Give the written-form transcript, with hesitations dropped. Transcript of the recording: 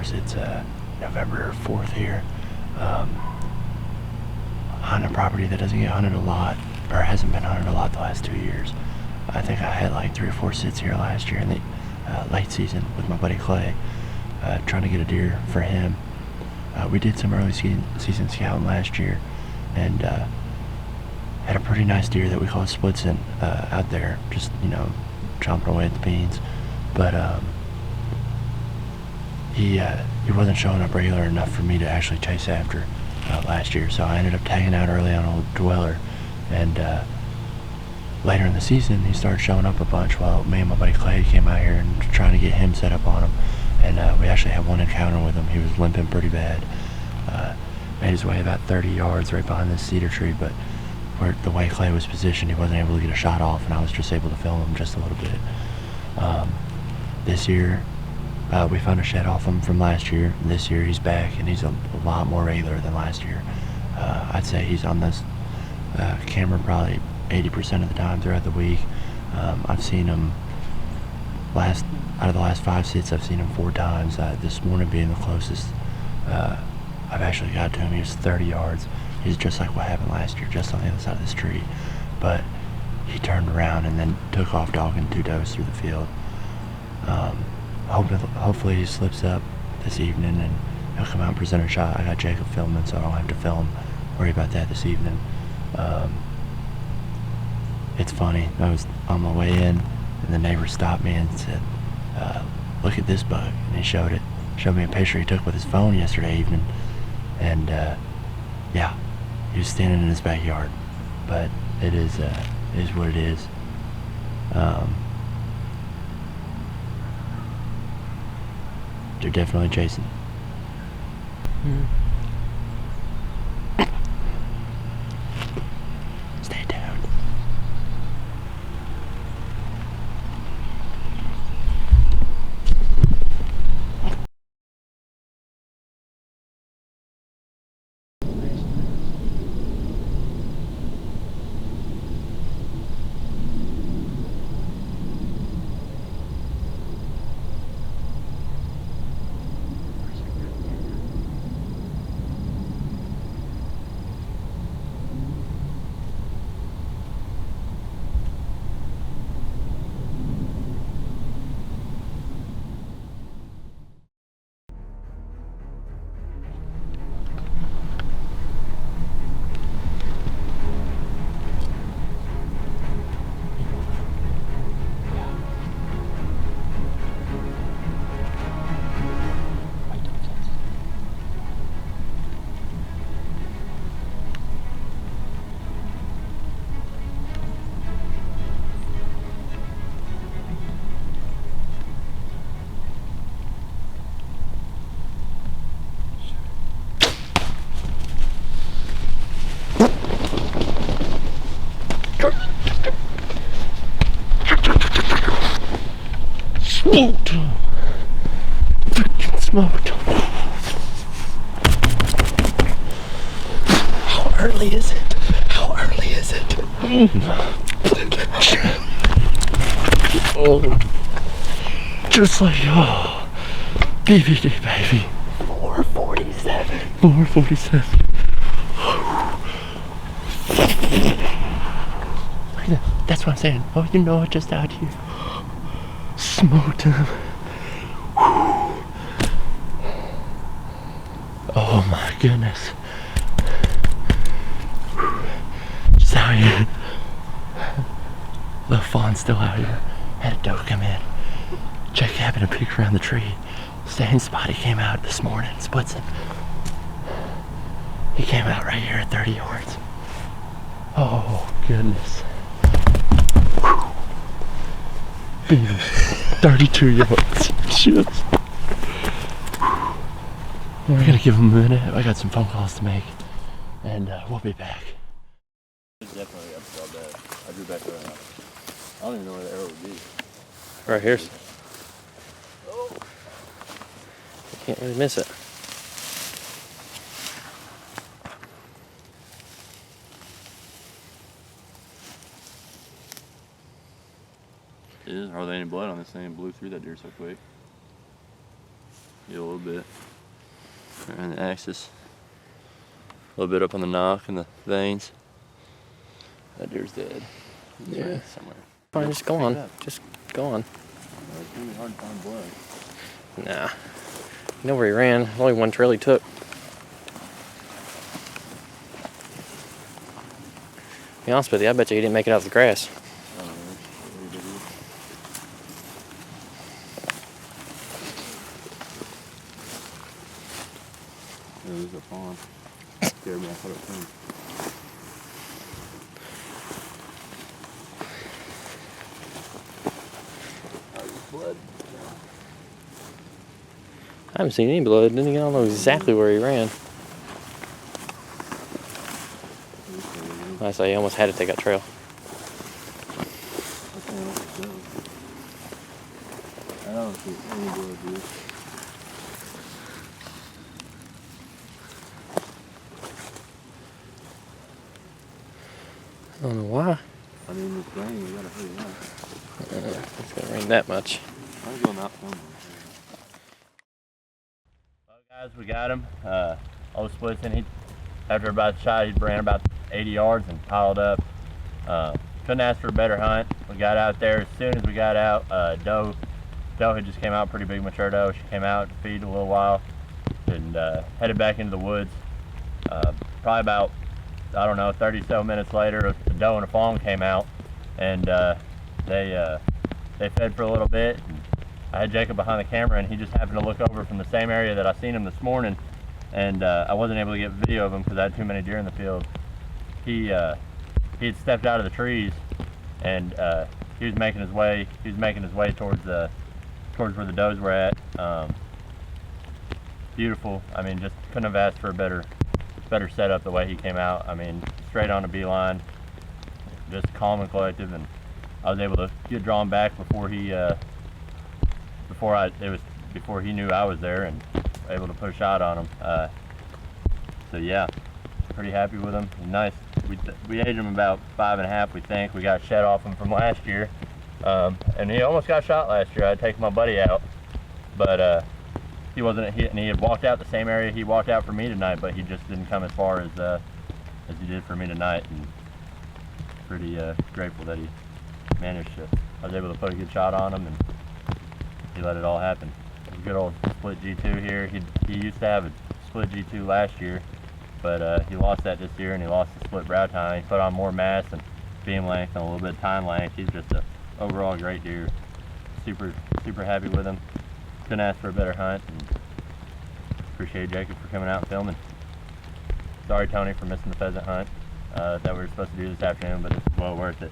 Outdoors. It's November 4th here. Hunting a property that doesn't get hunted a lot, or hasn't been hunted a lot the last 2 years. I think I had like 3 or 4 sits here last year in the late season with my buddy Clay, trying to get a deer for him. We did some early season scouting last year, and had a pretty nice deer that we call Splitzen out there, just, you know, chomping away at the beans. But he wasn't showing up regular enough for me to actually chase after last year, so I ended up tagging out early on Old Dweller, and later in the season he started showing up a bunch while me and my buddy Clay came out here and trying to get him set up on him, and we actually had one encounter with him. He was limping pretty bad, made his way about 30 yards right behind this cedar tree, but where the way Clay was positioned, he wasn't able to get a shot off, and I was just able to film him just a little bit. This year we found a shed off him from last year. This year he's back, and he's a lot more regular than last year. I'd say he's on this camera probably 80% of the time throughout the week. I've seen him out of the last 5 sits, I've seen him 4 times. This morning being the closest I've actually got to him. He was 30 yards. He's just like what happened last year, just on the other side of this tree. But he turned around and then took off dogging 2 does through the field. Hopefully he slips up this evening and he'll come out and present a shot. I got Jacob filming, so I don't have to worry about that this evening. It's funny, I was on my way in and the neighbor stopped me and said, look at this buck, and he showed me a picture he took with his phone yesterday evening, and yeah, he was standing in his backyard. But it is what it is. They're definitely chasing. Stay tuned. Smoked! Freaking smoked! How early is it? How early is it? Oh, just like, oh, DVD, baby. 4:47. 4:47. Look at that. That's what I'm saying. Oh, you know it, just out here. Smoked him. Oh my goodness. Just out here. Little fawn's still out here. Had a doe come in. Jake happened to peek around the tree. Same spot he came out this morning, Splitzen. He came out right here at 30 yards. Oh goodness. 32 yards. Just. We're gonna give him a minute. I got some phone calls to make, and we'll be back. It's definitely up all day. I drew back right now. I don't even know where the arrow would be. Right here. You can't really miss it. There's hardly any blood on this thing. It blew through that deer so quick. Yeah, a little bit. Right on the axis. A little bit up on the knock and the veins. That deer's dead. He's Yeah. right somewhere. Fine, just go on. Just go on. It's gonna be hard to find blood. Nah. You know where he ran. Only one trail he took. To be honest with you, I bet you he didn't make it out of the grass. I don't know. What did he do? Yeah, there's a pond. Scared me. I thought it was him. Blood. I haven't seen any blood. I don't know exactly where he ran. I say he almost had to take that trail. I don't see any blood, dude. I don't know why. I mean, it's raining. We gotta hurry up. It's gonna rain that much. I'm going out somewhere. Well, guys, we got him. Old Splitzen. After about a shot, he ran about 80 yards and piled up. Couldn't ask for a better hunt. We got out there as soon as we got out. Doe had just came out, pretty big mature doe. She came out to feed a little while and headed back into the woods. Probably about, I don't know, 30 so minutes later, a doe and a fawn came out, and they fed for a little bit. And I had Jacob behind the camera, and he just happened to look over from the same area that I seen him this morning, and I wasn't able to get video of him because I had too many deer in the field. He had stepped out of the trees, and he was making his way towards where the does were at. Beautiful. I mean, just couldn't have asked for a better setup the way he came out. I mean, straight on a beeline, just calm and collective, and I was able to get drawn back before he knew I was there, and able to put a shot on him. So yeah, pretty happy with him. He's nice. We aged him about 5.5, we think. We got shed off him from last year, and he almost got shot last year. I had taken my buddy out, but he wasn't. And he had walked out the same area he walked out for me tonight, but he just didn't come as far as he did for me tonight. And pretty grateful that he managed to. I was able to put a good shot on him, and he let it all happen. It was a good old split G2 here. He used to have a split G2 last year, but he lost that this year, and he lost the split brow tine. He put on more mass and beam length and a little bit of tine length. He's just a overall great deer. Super happy with him. Couldn't ask for a better hunt, and appreciate Jacob for coming out and filming. Sorry, Tony, for missing the pheasant hunt that we were supposed to do this afternoon, but it's well worth it.